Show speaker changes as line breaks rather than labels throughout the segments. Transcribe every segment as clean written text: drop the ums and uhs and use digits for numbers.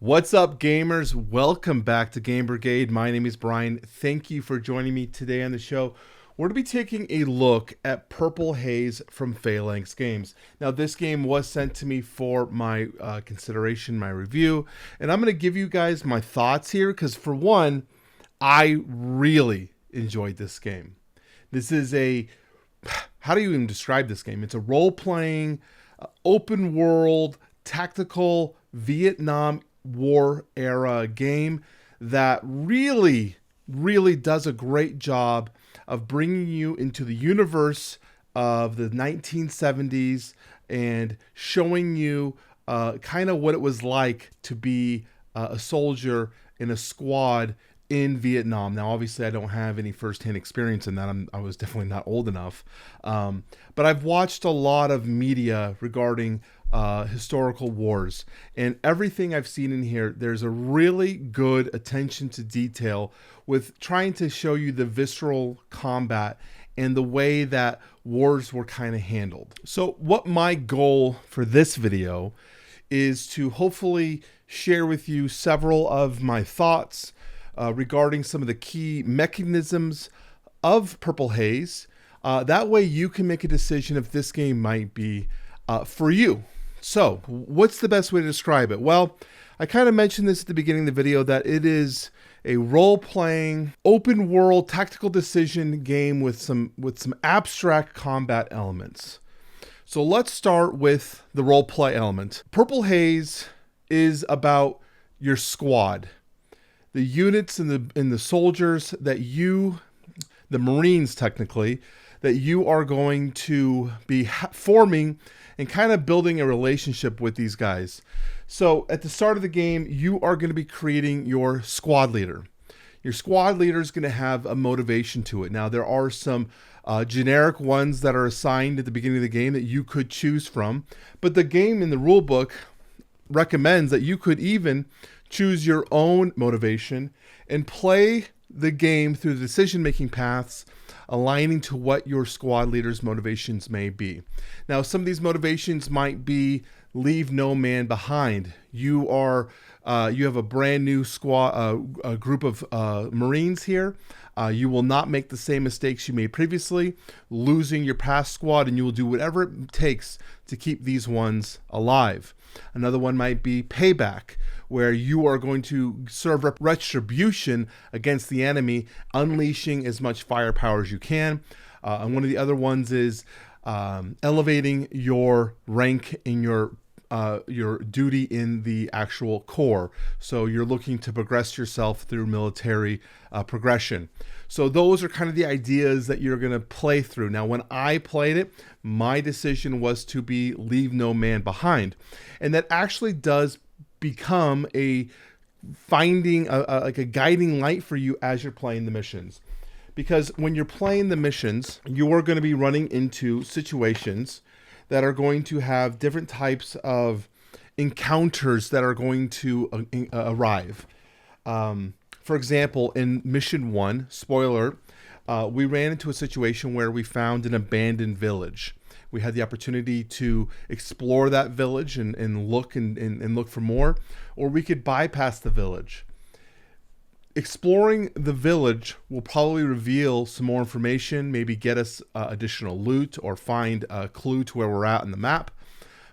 What's up, gamers? Welcome back to Game Brigade. My name is Brian. Thank you for joining me today on the show. We're going to be taking a look at Purple Haze from Phalanx Games. Now, this game was sent to me for my consideration, my review, and I'm going to give you guys my thoughts here because, for one, I really enjoyed this game. This is how do you even describe this game? It's a role-playing, open world, tactical Vietnam War era game that really does a great job of bringing you into the universe of the 1970s and showing you kind of what it was like to be a soldier in a squad in Vietnam. Now, obviously, I don't have any firsthand experience in that. I was definitely not old enough. But I've watched a lot of media regarding historical wars, and everything I've seen in here, there's a really good attention to detail with trying to show you the visceral combat and the way that wars were kind of handled. So what my goal for this video is to hopefully share with you several of my thoughts regarding some of the key mechanisms of Purple Haze. That way you can make a decision if this game might be for you. So, what's the best way to describe it? Well, I kind of mentioned this at the beginning of the video that it is a role-playing, open-world tactical decision game with some abstract combat elements. So let's start with the role-play element. Purple Haze is about your squad, the units and the soldiers that you, the Marines technically, that you are going to be forming and kind of building a relationship with these guys. So at the start of the game, you are going to be creating your squad leader. Your squad leader is going to have a motivation to it. Now, there are some generic ones that are assigned at the beginning of the game that you could choose from, but the game in the rule book recommends that you could even choose your own motivation and play the game through the decision-making paths aligning to what your squad leader's motivations may be. Now, some of these motivations might be leave no man behind. You have a brand new squad, a group of Marines here. You will not make the same mistakes you made previously, losing your past squad, and you will do whatever it takes to keep these ones alive. Another one might be payback, where you are going to serve retribution against the enemy, unleashing as much firepower as you can. And one of the other ones is elevating your rank in your duty in the actual corps. So you're looking to progress yourself through military progression. So those are kind of the ideas that you're going to play through. Now, when I played it, my decision was to be leave no man behind. And that actually does become a finding like a guiding light for you as you're playing the missions. Because when you're playing the missions, you are going to be running into situations that are going to have different types of encounters that are going to arrive. For example, in Mission 1, spoiler, we ran into a situation where we found an abandoned village. We had the opportunity to explore that village and look and look for more, or we could bypass the village. Exploring the village will probably reveal some more information, maybe get us additional loot or find a clue to where we're at in the map.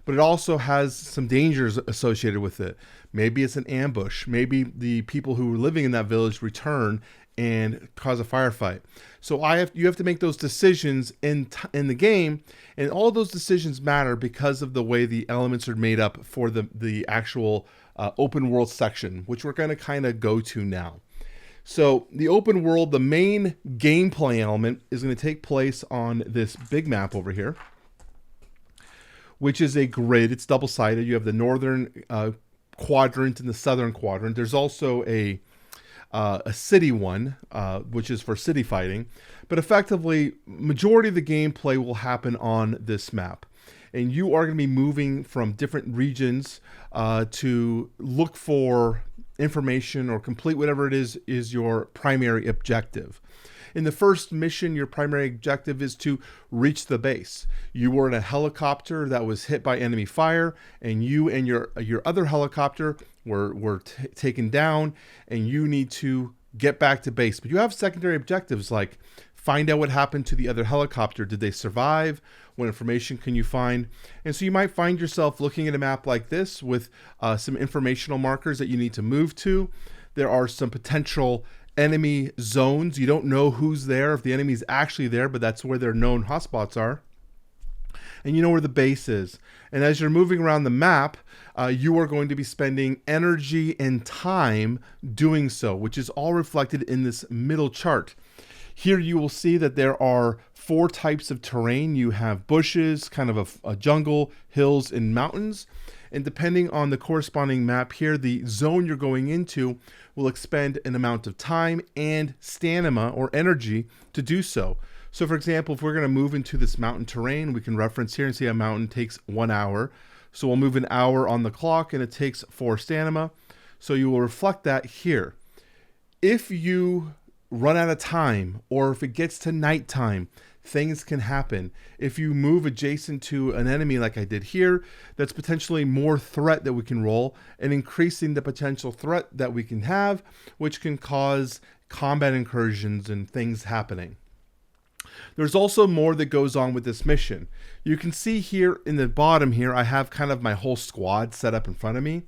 But it also has some dangers associated with it. Maybe it's an ambush. Maybe the people who were living in that village return and cause a firefight. So you have to make those decisions in the game, and all those decisions matter because of the way the elements are made up for the actual open world section, which we're going to kind of go to now. So the open world, the main gameplay element is going to take place on this big map over here, which is a grid. It's double-sided. You have the northern quadrant and the southern quadrant. There's also a city one, which is for city fighting. But effectively, majority of the gameplay will happen on this map. And you are going to be moving from different regions to look for information or complete whatever it is your primary objective. In the first mission, your primary objective is to reach the base. You were in a helicopter that was hit by enemy fire, and you and your other helicopter were taken down, and you need to get back to base. But you have secondary objectives like find out what happened to the other helicopter. Did they survive? What information can you find? And so you might find yourself looking at a map like this with some informational markers that you need to move to. There are some potential enemy zones. You don't know who's there, if the enemy's actually there, but that's where their known hotspots are. And you know where the base is. And as you're moving around the map, you are going to be spending energy and time doing so, which is all reflected in this middle chart. Here you will see that there are 4 types of terrain. You have bushes, kind of a jungle, hills, and mountains. And depending on the corresponding map here, the zone you're going into will expend an amount of time and stamina or energy to do so. So for example, if we're going to move into this mountain terrain, we can reference here and see a mountain takes 1 hour. So we'll move an hour on the clock and it takes 4 stamina. So you will reflect that here. If you run out of time, or if it gets to nighttime, things can happen. If you move adjacent to an enemy like I did here, that's potentially more threat that we can roll and increasing the potential threat that we can have, which can cause combat incursions and things happening. There's also more that goes on with this mission. You can see here in the bottom here, I have kind of my whole squad set up in front of me.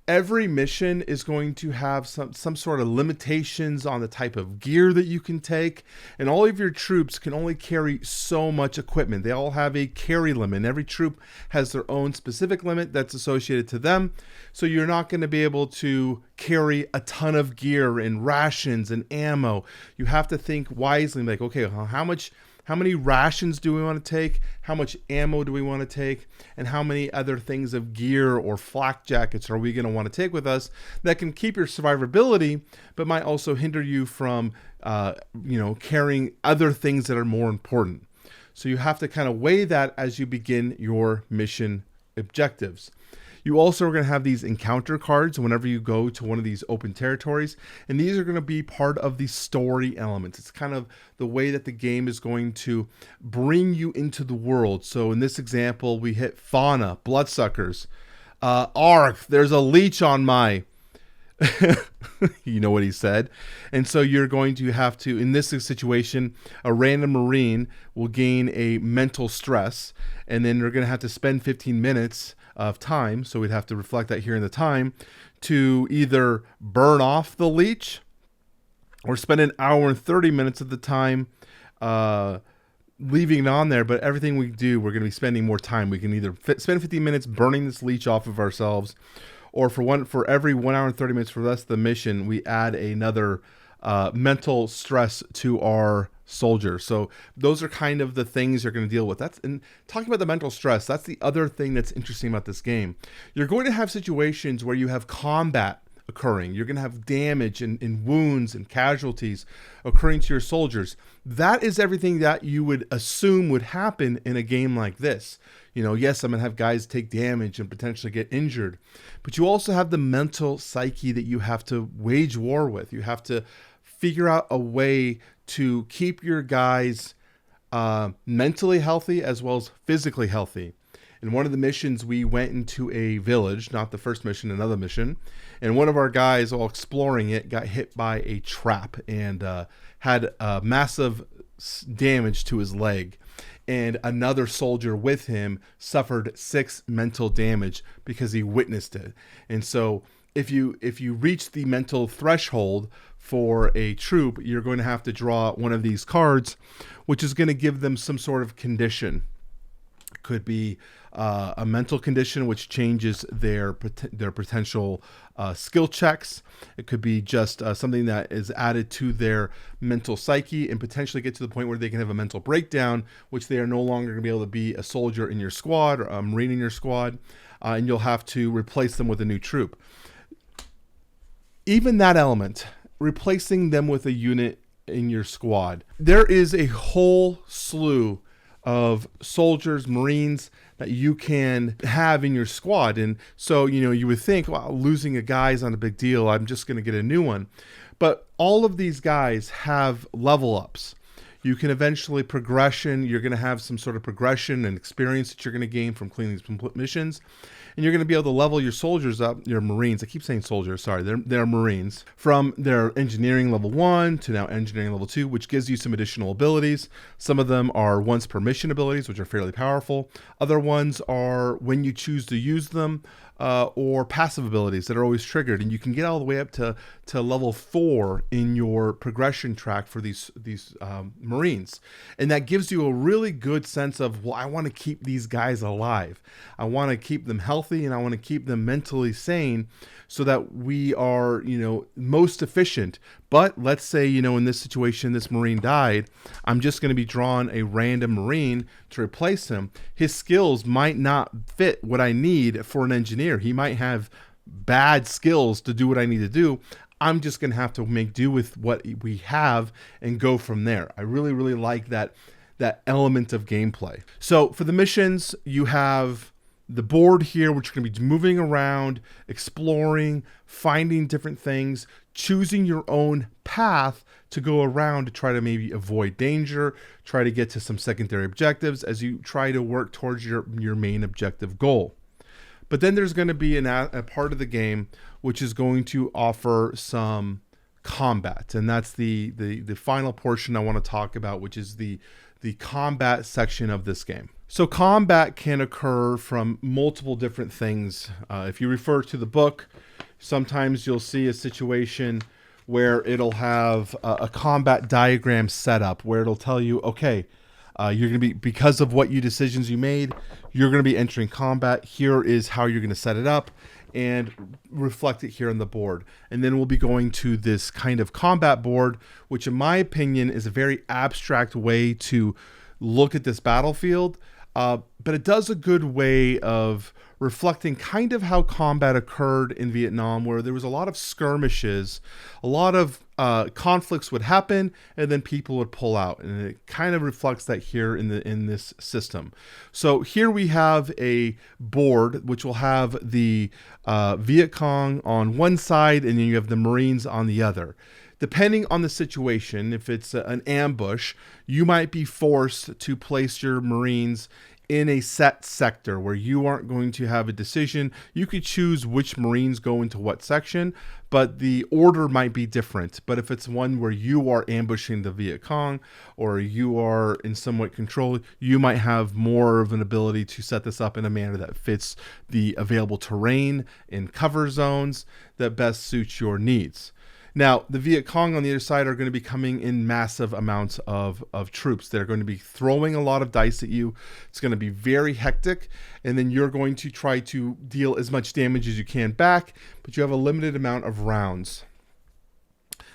Every mission is going to have some sort of limitations on the type of gear that you can take, and all of your troops can only carry so much equipment. They all have a carry limit. Every troop has their own specific limit that's associated to them, so you're not going to be able to carry a ton of gear and rations and ammo. You have to think wisely, like, okay, how many rations do we want to take? How much ammo do we want to take? And how many other things of gear or flak jackets are we going to want to take with us that can keep your survivability, but might also hinder you from, carrying other things that are more important. So you have to kind of weigh that as you begin your mission objectives. You also are going to have these encounter cards whenever you go to one of these open territories, and these are going to be part of the story elements. It's kind of the way that the game is going to bring you into the world. So in this example, we hit fauna, bloodsuckers, Ark, there's a leech on my... you know what he said. And so you're going to have to, in this situation, a random Marine will gain a mental stress, and then you're going to have to spend 15 minutes of time, so we'd have to reflect that here in the time, to either burn off the leech or spend an hour and 30 minutes of the time leaving it on there. But everything we do, we're going to be spending more time. We can either spend 15 minutes burning this leech off of ourselves, or for every 1 hour and 30 minutes for the rest of the mission, we add another mental stress to our soldier. So those are kind of the things you're going to deal with. And talking about the mental stress, that's the other thing that's interesting about this game. You're going to have situations where you have combat occurring. You're going to have damage and wounds and casualties occurring to your soldiers. That is everything that you would assume would happen in a game like this. Yes, I'm going to have guys take damage and potentially get injured, but you also have the mental psyche that you have to wage war with. You have to figure out a way to keep your guys mentally healthy as well as physically healthy. In one of the missions, we went into a village, not the first mission, another mission, and one of our guys, while exploring it, got hit by a trap and had massive damage to his leg. And another soldier with him suffered 6 mental damage because he witnessed it. And so if you reach the mental threshold for a troop, you're going to have to draw one of these cards, which is going to give them some sort of condition. It could be a mental condition, which changes their potential skill checks. It could be just something that is added to their mental psyche and potentially get to the point where they can have a mental breakdown, which they are no longer going to be able to be a soldier in your squad or a Marine in your squad, and you'll have to replace them with a new troop. Even that element, replacing them with a unit in your squad, there is a whole slew of soldiers, Marines that you can have in your squad. And so, you would think, wow, losing a guy is not a big deal. I'm just going to get a new one. But all of these guys have level ups. you can eventually progression. You're going to have some sort of progression and experience that you're going to gain from cleaning these missions. And you're going to be able to level your soldiers up, your Marines. I keep saying soldiers, sorry, they're Marines. From their engineering level 1 to now engineering level 2, which gives you some additional abilities. Some of them are once per mission abilities, which are fairly powerful. Other ones are when you choose to use them, or passive abilities that are always triggered. And you can get all the way up to level 4 in your progression track for these Marines. And that gives you a really good sense of, well, I want to keep these guys alive. I want to keep them healthy, and I want to keep them mentally sane so that we are, most efficient. But let's say, in this situation, this Marine died. I'm just going to be drawing a random Marine to replace him. His skills might not fit what I need for an engineer. He might have bad skills to do what I need to do. I'm just going to have to make do with what we have and go from there. I really, really like that element of gameplay. So for the missions, you have the board here, which you're going to be moving around, exploring, finding different things, choosing your own path to go around to try to maybe avoid danger, try to get to some secondary objectives as you try to work towards your main objective goal. But then there's going to be a part of the game which is going to offer some combat, and that's the final portion I want to talk about, which is the combat section of this game. So combat can occur from multiple different things. If you refer to the book, sometimes you'll see a situation where it'll have a combat diagram set up where it'll tell you, okay, you're going to be, because of what decisions you made, you're going to be entering combat. Here is how you're going to set it up and reflect it here on the board. And then we'll be going to this kind of combat board, which in my opinion is a very abstract way to look at this battlefield. But it does a good way of reflecting kind of how combat occurred in Vietnam, where there was a lot of skirmishes, a lot of conflicts would happen, and then people would pull out, and it kind of reflects that here in this system. So here we have a board which will have the Viet Cong on one side, and then you have the Marines on the other. Depending on the situation, if it's an ambush, you might be forced to place your Marines in a set sector where you aren't going to have a decision. You could choose which Marines go into what section, but the order might be different. But if it's one where you are ambushing the Viet Cong or you are in somewhat control, you might have more of an ability to set this up in a manner that fits the available terrain and cover zones that best suits your needs. Now, the Viet Cong on the other side are going to be coming in massive amounts of troops. They're going to be throwing a lot of dice at you. It's going to be very hectic. And then you're going to try to deal as much damage as you can back, but you have a limited amount of rounds.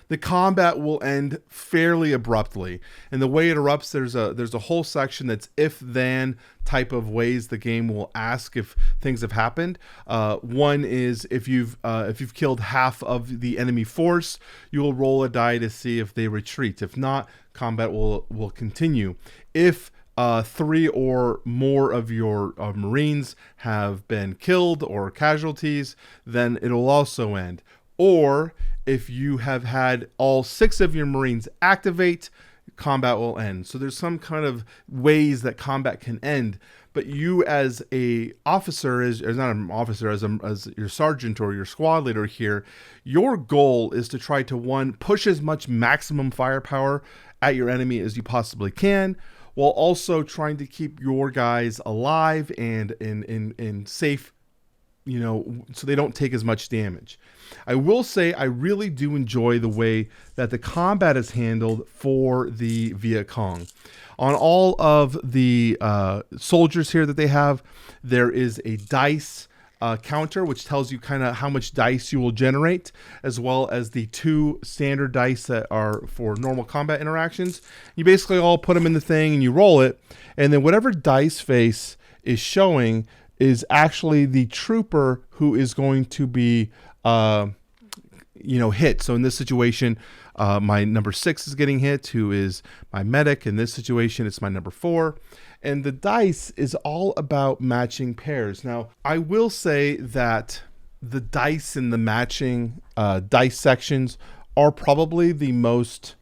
The combat will end fairly abruptly, and the way it erupts, there's a whole section that's if-then type of ways the game will ask if things have happened. One is if you've killed half of the enemy force, you will roll a die to see if they retreat. If not, combat will continue. If 3 or more of your Marines have been killed or casualties, then it'll also end. Or if you have had all 6 of your Marines activate, combat will end. So there's some kind of ways that combat can end. But you as a officer, as not an officer, as your sergeant or your squad leader here, your goal is to try to, one, push as much maximum firepower at your enemy as you possibly can, while also trying to keep your guys alive and in safe, so they don't take as much damage. I will say I really do enjoy the way that the combat is handled for the Viet Cong. On all of the soldiers here that they have, there is a dice counter, which tells you kind of how much dice you will generate, as well as the 2 standard dice that are for normal combat interactions. You basically all put them in the thing and you roll it, and then whatever dice face is showing is actually the trooper who is going to be hit. So in this situation, my number 6 is getting hit, who is my medic. In this situation, it's my number 4. And the dice is all about matching pairs. Now, I will say that the dice in the matching dice sections are probably the most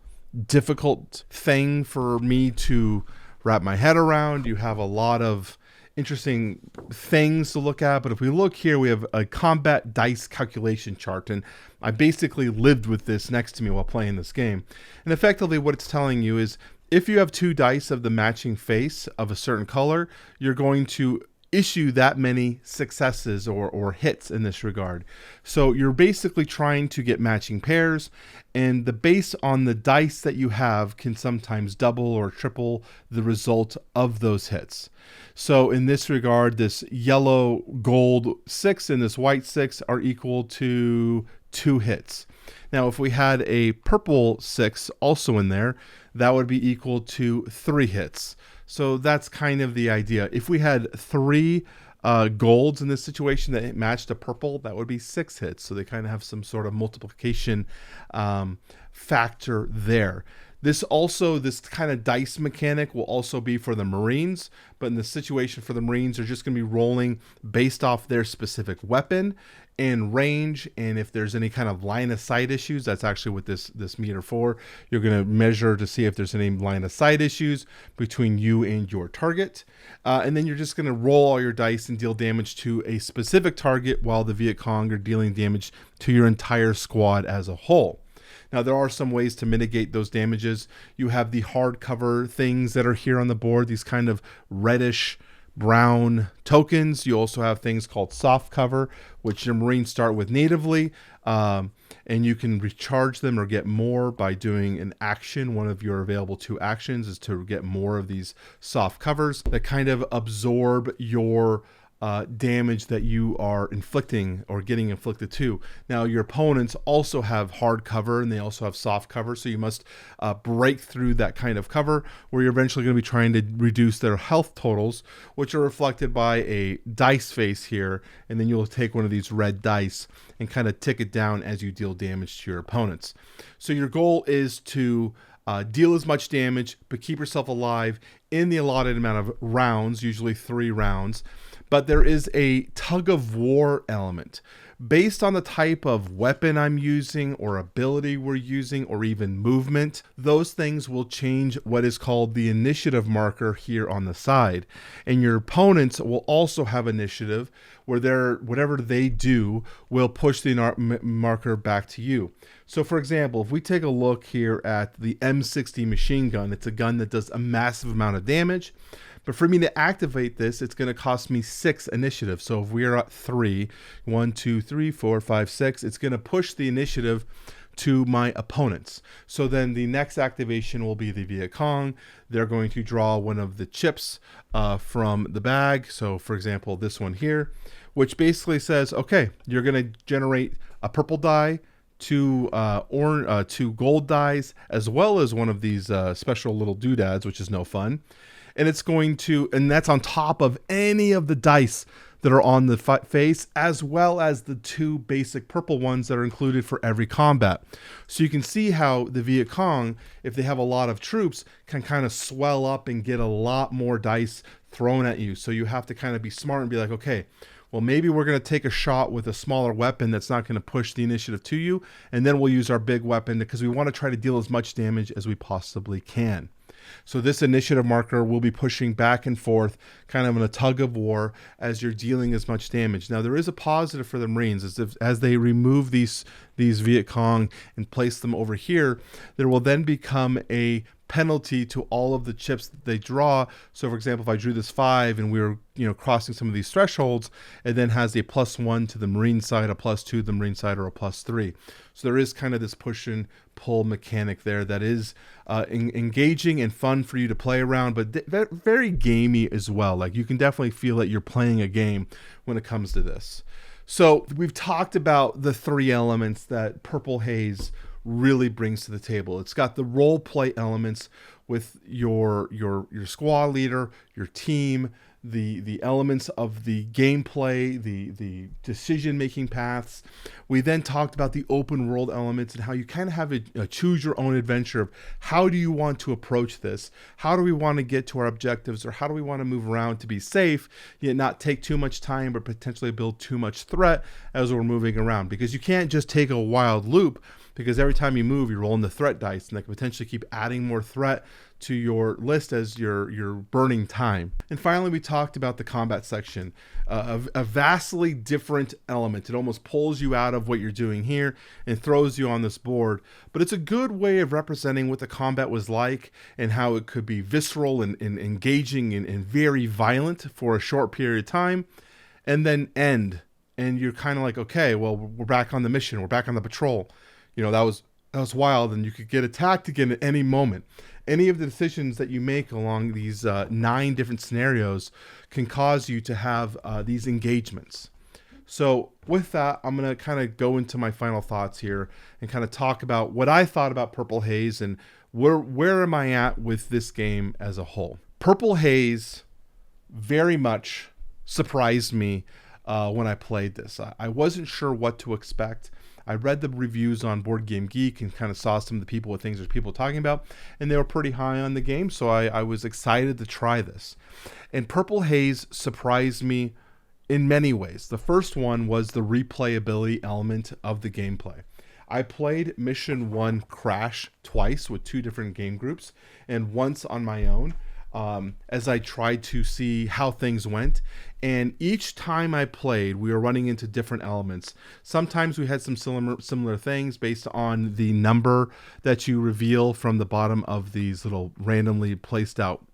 difficult thing for me to wrap my head around. You have a lot of interesting things to look at, but if we look here, we have a combat dice calculation chart, and I basically lived with this next to me while playing this game. And effectively what it's telling you is if you have 2 dice of the matching face of a certain color, you're going to issue that many successes or hits in this regard. So you're basically trying to get matching pairs, and the base on the dice that you have can sometimes double or triple the result of those hits. So in this regard, this yellow gold 6 and this white 6 are equal to 2 hits. Now if we had a purple 6 also in there, that would be equal to 3 hits. So that's kind of the idea. If we had 3 golds in this situation that matched a purple, that would be 6 hits. So they kind of have some sort of multiplication factor there. This kind of dice mechanic will also be for the Marines, but in the situation for the Marines, they're just going to be rolling based off their specific weapon and range, and if there's any kind of line of sight issues, that's actually what this meter for. You're going to measure to see if there's any line of sight issues between you and your target, and then you're just going to roll all your dice and deal damage to a specific target, while the Viet Cong are dealing damage to your entire squad as a whole. Now, there are some ways to mitigate those damages. You have the hardcover things that are here on the board, these kind of reddish brown tokens. You also have things called soft cover, which your Marines start with natively, and you can recharge them or get more by doing an action. One of your available 2 actions is to get more of these soft covers that kind of absorb your damage that you are inflicting or getting inflicted to. Now, your opponents also have hard cover and they also have soft cover, so you must break through that kind of cover, where you're eventually going to be trying to reduce their health totals, which are reflected by a dice face here, and then you'll take one of these red dice and kind of tick it down as you deal damage to your opponents. So your goal is to deal as much damage, but keep yourself alive in the allotted amount of rounds, usually 3 rounds. But there is a tug of war element. Based on the type of weapon I'm using or ability we're using or even movement, those things will change what is called the initiative marker here on the side. And your opponents will also have initiative where whatever they do will push the marker back to you. So for example, if we take a look here at the M60 machine gun, it's a gun that does a massive amount of damage. But for me to activate this, it's going to cost me 6 initiative. So if we're at 3, 1, 2, 3, 4, 5, 6, it's going to push the initiative to my opponents. So then the next activation will be the Viet Cong. They're going to draw one of the chips from the bag. So for example, this one here, which basically says, okay, you're going to generate a purple die, 2 gold dies, as well as one of these special little doodads, which is no fun. And it's going to, and that's on top of any of the dice that are on the face, as well as the 2 basic purple ones that are included for every combat. So you can see how the Viet Cong, if they have a lot of troops, can kind of swell up and get a lot more dice thrown at you. So you have to kind of be smart and be like, okay, well, maybe we're going to take a shot with a smaller weapon that's not going to push the initiative to you, and then we'll use our big weapon because we want to try to deal as much damage as we possibly can. So this initiative marker will be pushing back and forth, kind of in a tug of war, as you're dealing as much damage. Now, there is a positive for the Marines, as they remove these Viet Cong and place them over here, there will then become a penalty to all of the chips that they draw. So for example, if I drew this 5 and we were crossing some of these thresholds, it then has a +1 to the Marine side, a +2 to the Marine side, or a +3. So there is kind of this push and pull mechanic there that is engaging and fun for you to play around, but very gamey as well. Like, you can definitely feel that you're playing a game when it comes to this. So we've talked about the 3 elements that Purple Haze really brings to the table. It's got the role play elements with your squad leader, your team, the elements of the gameplay, the decision-making paths. We then talked about the open world elements and how you kind of have a choose your own adventure of how do you want to approach this? How do we want to get to our objectives, or how do we want to move around to be safe, yet not take too much time or potentially build too much threat as we're moving around? Because you can't just take a wild loop, because every time you move, you're rolling the threat dice, and that can potentially keep adding more threat to your list as you're burning time. And finally, we talked about the combat section, a vastly different element. It almost pulls you out of what you're doing here and throws you on this board, but it's a good way of representing what the combat was like and how it could be visceral and engaging and very violent for a short period of time, and then end. And you're kind of like, okay, well, we're back on the mission. We're back on the patrol. That was wild, and you could get attacked again at any moment. Any of the decisions that you make along these 9 different scenarios can cause you to have these engagements. So with that, I'm going to kind of go into my final thoughts here and kind of talk about what I thought about Purple Haze and where am I at with this game as a whole. Purple Haze very much surprised me when I played this. I wasn't sure what to expect. I read the reviews on Board Game Geek and kind of saw some of the people with things there's people talking about, and they were pretty high on the game, so I was excited to try this. And Purple Haze surprised me in many ways. The first one was the replayability element of the gameplay. I played Mission 1 Crash twice with 2 different game groups, and once on my own, as I tried to see how things went. And each time I played, we were running into different elements. Sometimes we had some similar things based on the number that you reveal from the bottom of these little randomly placed out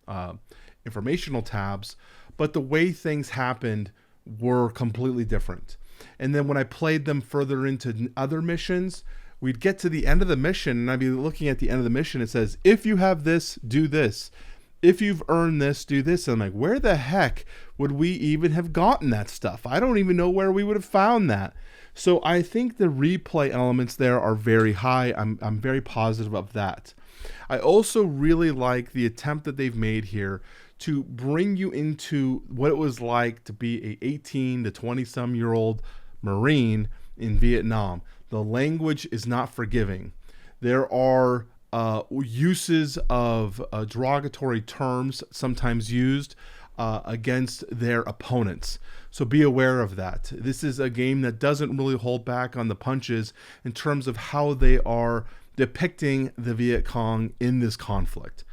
informational tabs, but the way things happened were completely different. And then when I played them further into other missions, we'd get to the end of the mission, and I'd be looking at the end of the mission. It says, if you have this, do this. If you've earned this, do this. And I'm like, where the heck would we even have gotten that stuff? I don't even know where we would have found that. So I think the replay elements there are very high. I'm very positive of that. I also really like the attempt that they've made here to bring you into what it was like to be a 18 to 20-some-year-old Marine in Vietnam. The language is not forgiving. There are uses of derogatory terms sometimes used against their opponents. So be aware of that. This is a game that doesn't really hold back on the punches in terms of how they are depicting the Viet Cong in this conflict.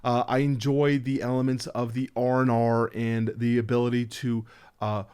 I enjoy the elements of the R&R and the ability to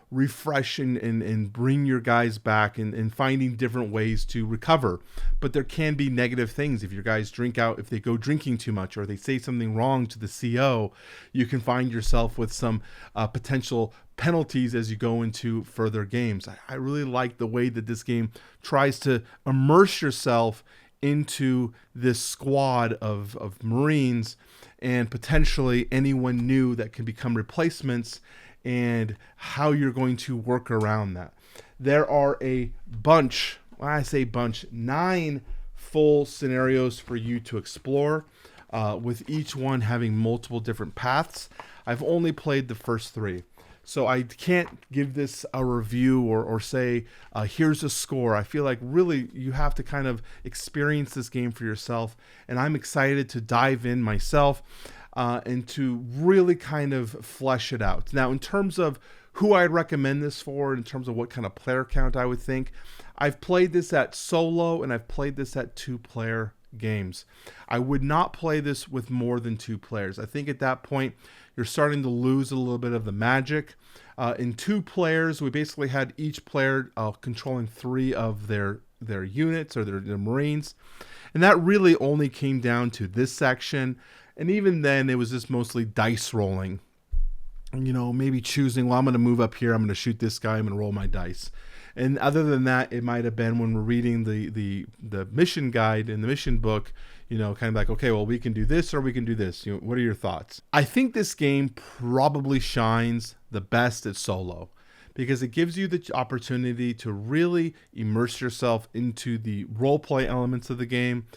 refresh and bring your guys back and finding different ways to recover. But there can be negative things. If your guys drink out, if they go drinking too much or they say something wrong to the CO, you can find yourself with some potential penalties as you go into further games. I really like the way that this game tries to immerse yourself into this squad of Marines and potentially anyone new that can become replacements, and how you're going to work around that. There are a bunch, when I say bunch, 9 full scenarios for you to explore, with each one having multiple different paths. I've only played the first 3. So I can't give this a review or say, here's a score. I feel like really you have to kind of experience this game for yourself. And I'm excited to dive in myself and to really kind of flesh it out. Now, in terms of who I'd recommend this for, in terms of what kind of player count I would think, I've played this at solo and I've played this at 2-player games. I would not play this with more than 2 players. I think at that point, you're starting to lose a little bit of the magic. In 2 players, we basically had each player controlling 3 of their units or their Marines. And that really only came down to this section. And even then, it was just mostly dice rolling. Maybe choosing, well, I'm going to move up here. I'm going to shoot this guy. I'm going to roll my dice. And other than that, it might have been when we're reading the mission guide in the mission book, kind of like, okay, well, we can do this or we can do this. What are your thoughts? I think this game probably shines the best at solo because it gives you the opportunity to really immerse yourself into the role play elements of the game.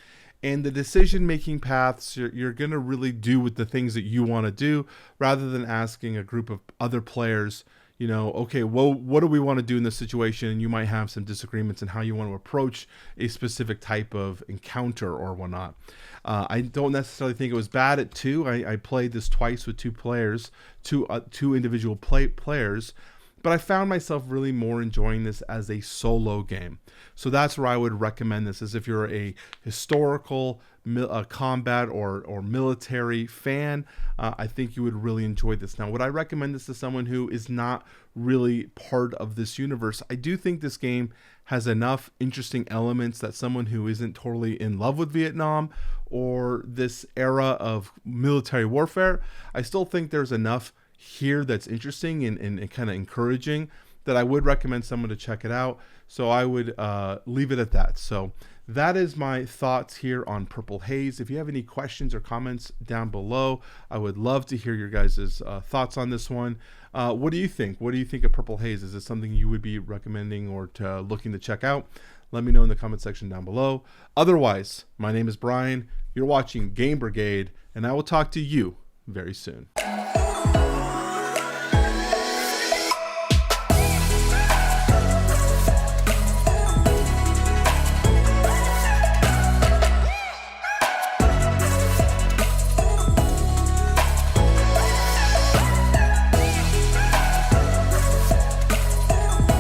And the decision-making paths, you're going to really do with the things that you want to do rather than asking a group of other players, okay, well, what do we want to do in this situation? And you might have some disagreements in how you want to approach a specific type of encounter or whatnot. I don't necessarily think it was bad at 2. I played this twice with 2 players, two individual players. but I found myself really more enjoying this as a solo game. So that's where I would recommend this, is if you're a historical combat or military fan, I think you would really enjoy this. Now, would I recommend this to someone who is not really part of this universe? I do think this game has enough interesting elements that someone who isn't totally in love with Vietnam or this era of military warfare, I still think there's enough here that's interesting and kind of encouraging that I would recommend someone to check it out. So I would leave it at that. So that is my thoughts here on Purple Haze. If you have any questions or comments down below, I would love to hear your guys' thoughts on this one. What do you think? What do you think of Purple Haze? Is it something you would be recommending or looking to check out? Let me know in the comment section down below. Otherwise, my name is Brian. You're watching Game Brigade, and I will talk to you very soon.